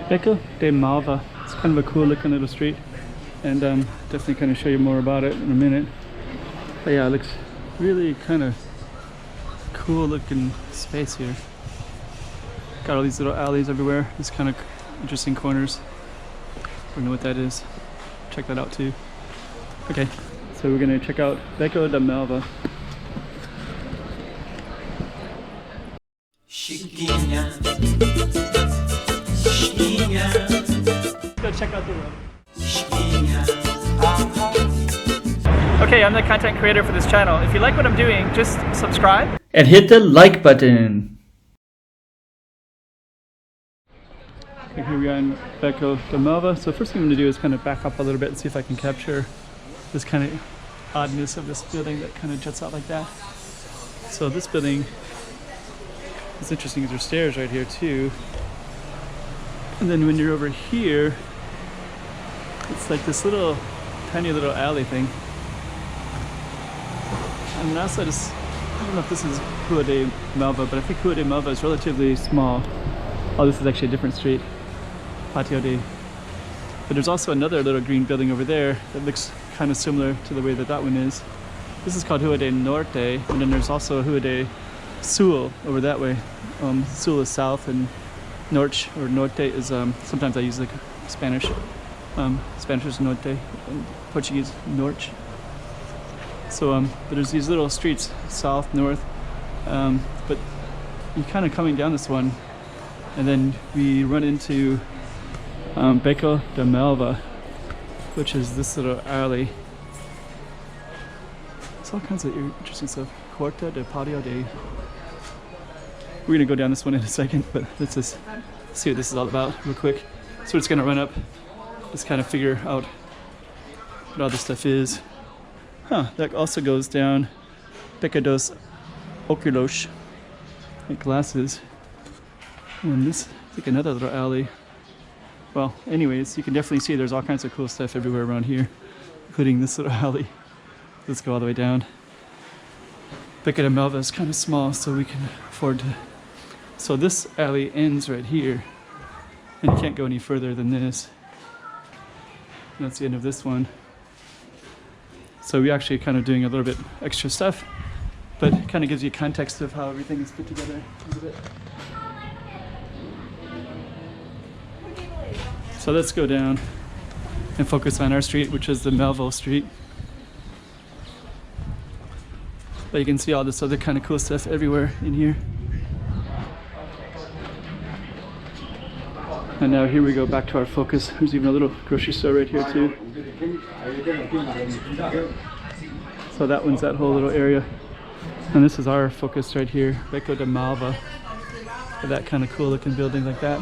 Beco de Malva. It's kind of a cool looking little street, and definitely kind of show you more about it in a minute. But yeah, it looks really kind of cool looking space here. Got all these little alleys everywhere, these kind of interesting corners. Don't know what that is. Check that out too. Okay, so we're gonna check out Beco de Malva. Chiquinha. Let's go check out the road. Okay, I'm the content creator for this channel. If you like what I'm doing, just subscribe and hit the like button. Okay, here we are in Beco de Malva. So first thing I'm going to do is kind of back up a little bit and see if I can capture this kind of oddness of this building that kind of juts out like that. So this building is interesting because there's stairs right here too. And then when you're over here, it's like this little, tiny little alley thing. And also just, I don't know if this is Rua de Malva, but I think Rua de Malva is relatively small. Oh, this is actually a different street, Patio de. But there's also another little green building over there that looks kind of similar to the way that that one is. This is called Rua de Norte, and then there's also Rua de Sul over that way. Sul is south, and Norte is, sometimes I use like Spanish. Spanish is Norte, and Portuguese Norte. So there's these little streets, south, north, but you're kind of coming down this one, and then we run into Beco de Malva, which is this little alley. It's all kinds of interesting stuff. Corta de Patio de. We're gonna go down this one in a second, but let's just see what this is all about real quick. So we're just gonna run up, just kind of figure out what all this stuff is. That also goes down Beco dos Oculos, like glasses. And this is like another little alley. Well, anyways, you can definitely see there's all kinds of cool stuff everywhere around here, including this little alley. Let's go all the way down. Beco de Malva is kind of small, so we can afford to. So this alley ends right here, and you can't go any further than this. And that's the end of this one. So we're actually kind of doing a little bit extra stuff, but it kind of gives you context of how everything is put together a little bit. So let's go down and focus on our street, which is the Malva Street. But you can see all this other kind of cool stuff everywhere in here. And now here we go back to our focus. There's even a little grocery store right here too. So that one's that whole little area. And this is our focus right here, Beco de Malva. That kind of cool looking building like that.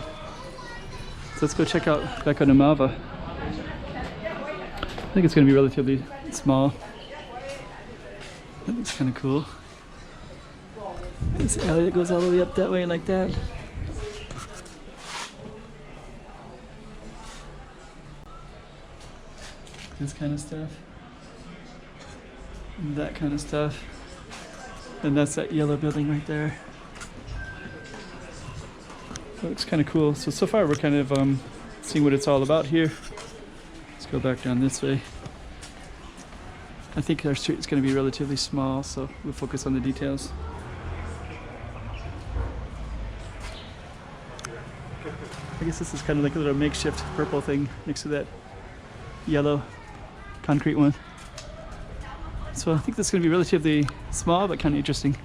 So let's go check out Beco de Malva. I think it's going to be relatively small. That looks kind of cool. This alley that goes all the way up that way like that. This kind of stuff. And that kind of stuff. And that's that yellow building right there. That looks kind of cool. So far we're kind of seeing what it's all about here. Let's go back down this way. I think our street is going to be relatively small, so we'll focus on the details. I guess this is kind of like a little makeshift purple thing next to that yellow concrete one. So I think this is going to be relatively small, but kind of interesting.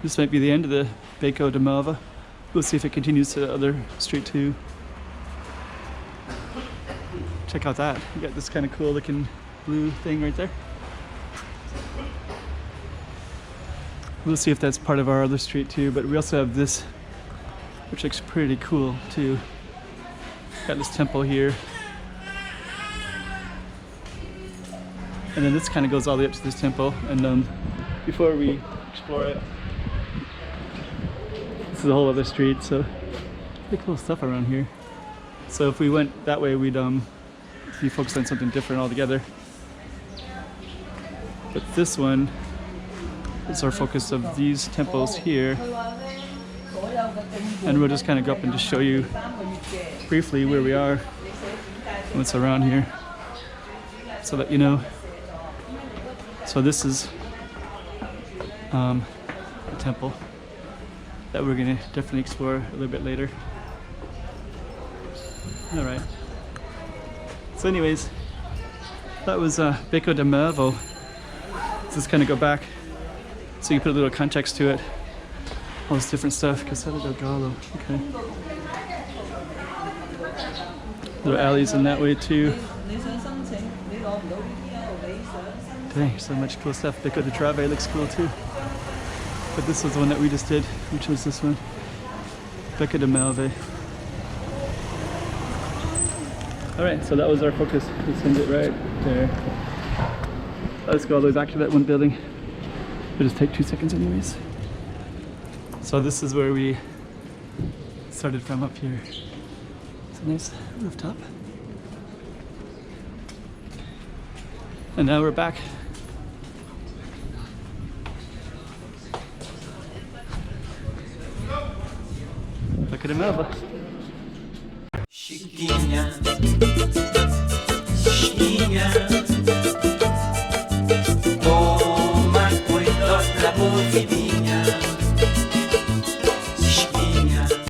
This might be the end of the Beco de Malva. We'll see if it continues to the other street too. Check out that. You got this kind of cool looking blue thing right there. We'll see if that's part of our other street too, but we also have this, which looks pretty cool too. Got this temple here. And then this kind of goes all the way up to this temple. And before we explore it, this is a whole other street, so pretty cool stuff around here. So if we went that way, we'd be focused on something different altogether. But this one is our focus of these temples here. And we'll just kind of go up and just show you briefly where we are and what's around here, so that you know. So this is a temple that we're gonna definitely explore a little bit later. All right. So anyways, that was Beco de Malva. Let's just kind of go back so you put a little context to it. All this different stuff. Caseta del Gallo. Okay. Little alleys in that way too. Dang, so much cool stuff. Beco de Trave looks cool too. But this was the one that we just did, which was this one. Beco de Malva. Alright, so that was our focus. Let's send it right there. Let's go all the way back to that one building. It'll just take 2 seconds anyways. So this is where we started from up here. It's a nice rooftop. And now we're back. Look at the Malva. Chiquinha.